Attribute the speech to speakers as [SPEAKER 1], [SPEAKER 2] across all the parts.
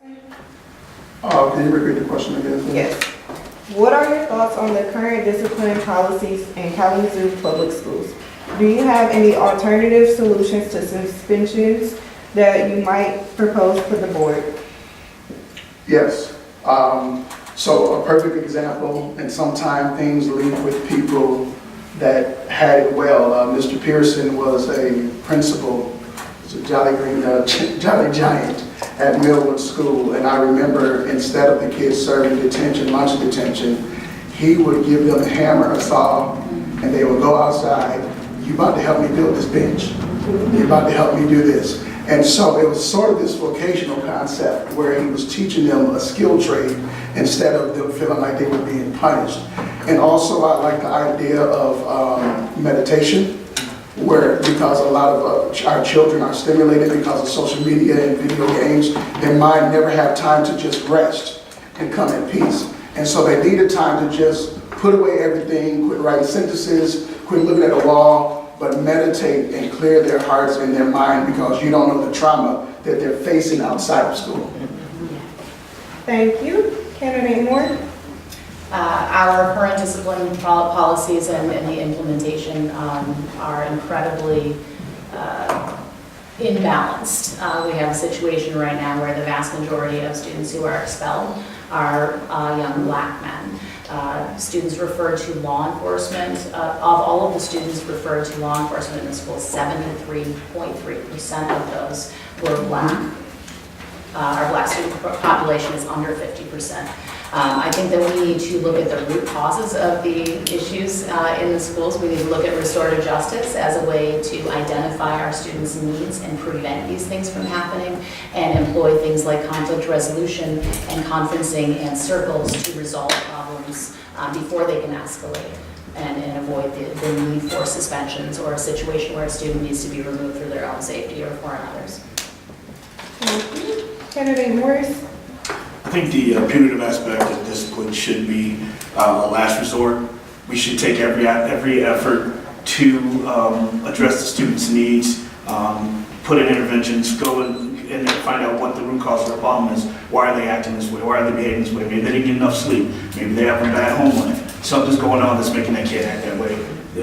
[SPEAKER 1] Can you repeat the question again? Please?
[SPEAKER 2] Yes. What are your thoughts on the current discipline policies in Kalamazoo public schools? Do you have any alternative solutions to suspensions that you might propose to the board?
[SPEAKER 1] Yes. So a perfect example, and sometimes things lead with people that had it well. Mr. Pearson was a principal, was a Jolly Giant at Millwood School, and I remember instead of the kids serving detention, lunch detention, he would give them a hammer, a saw, and they would go outside. You about to help me build this bench? You about to help me do this? And so it was sort of this vocational concept where he was teaching them a skill trade instead of them feeling like they were being punished. And also I like the idea of meditation, where because a lot of our children are stimulated because of social media and video games, their mind never have time to just rest and come at peace. And so they needed time to just put away everything, quit writing sentences, quit looking at the wall, but meditate and clear their hearts and their mind, because you don't know the trauma that they're facing outside of school.
[SPEAKER 2] Thank you. Candidate Moore?
[SPEAKER 3] Our current discipline policies and the implementation are incredibly imbalanced. We have a situation right now where the vast majority of students who are expelled are young black men. Students referred to law enforcement, of all of the students referred to law enforcement in the school, 73.3% of those were black. Our black student population is under 50%. I think that we need to look at the root causes of the issues in the schools. We need to look at restorative justice as a way to identify our students' needs and prevent these things from happening, and employ things like conflict resolution and conferencing and circles to resolve problems before they can escalate, and avoid the need for suspensions or a situation where a student needs to be removed for their own safety or for another's.
[SPEAKER 2] Thank you. Candidate Morris?
[SPEAKER 4] I think the punitive aspect of discipline should be a last resort. We should take every effort to address the students' needs, put in interventions, go and find out what the root cause of their problem is. Why are they acting this way? Why are they behaving this way? Maybe they didn't get enough sleep. Maybe they have a bad home life. Something's going on that's making that kid act that way.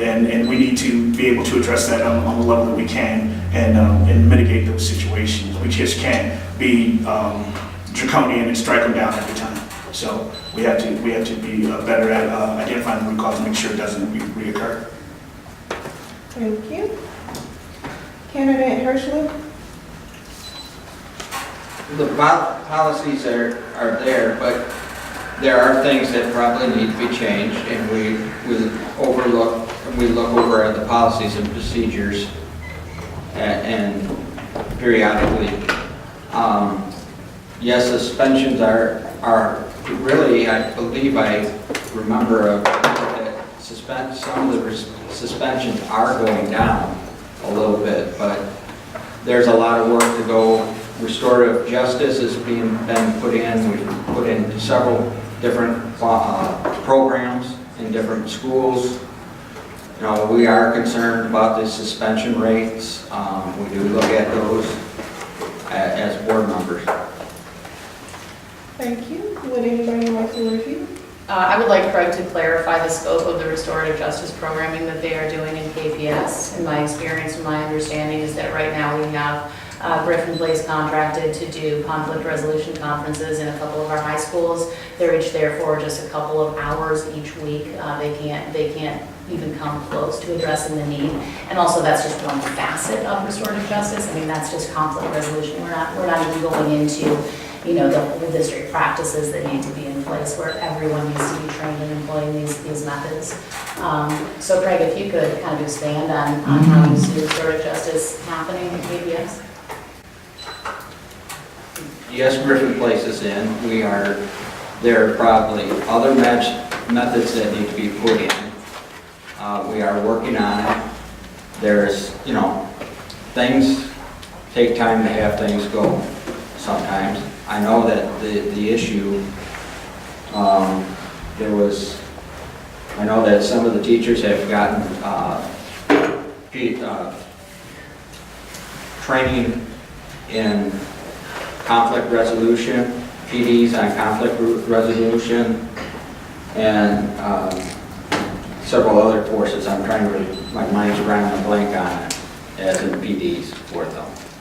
[SPEAKER 4] And we need to be able to address that on the level that we can, and mitigate those situations. We just can't be draconian and strike them down every time. So we have to be better at identifying the root cause and make sure it doesn't reoccur.
[SPEAKER 2] Thank you. Candidate Hirschler?
[SPEAKER 5] The policies are there, but there are things that probably need to be changed, and we look over at the policies and procedures and periodically. Yes, suspensions are really, I believe I remember that some of the suspensions are going down a little bit, but there's a lot of work to go. Restorative justice is been put in. We've put in several different programs in different schools. You know, we are concerned about the suspension rates. We do look at those as board members.
[SPEAKER 2] Thank you. Would anybody like to review?
[SPEAKER 3] I would like Craig to clarify the scope of the restorative justice programming that they are doing in KPS. In my experience and my understanding is that right now we have Griffin Place contracted to do conflict resolution conferences in a couple of our high schools. They're each there for just a couple of hours each week. They can't even come close to addressing the need. And also that's just one facet of restorative justice. I mean, that's just conflict resolution. We're not even going into, you know, the whole district practices that need to be in place where everyone needs to be trained in employing these methods. So Craig, if you could kind of expand on how you see restorative justice happening in KPS.
[SPEAKER 5] Yes, Griffin Place is in. There are probably other methods that need to be put in. We are working on it. There's, you know, things take time to have things go sometimes. I know that the issue, I know that some of the teachers have gotten training in conflict resolution, PDs on conflict resolution, and several other courses. I'm trying to, my mind's running a blank on it, as in PDs for them.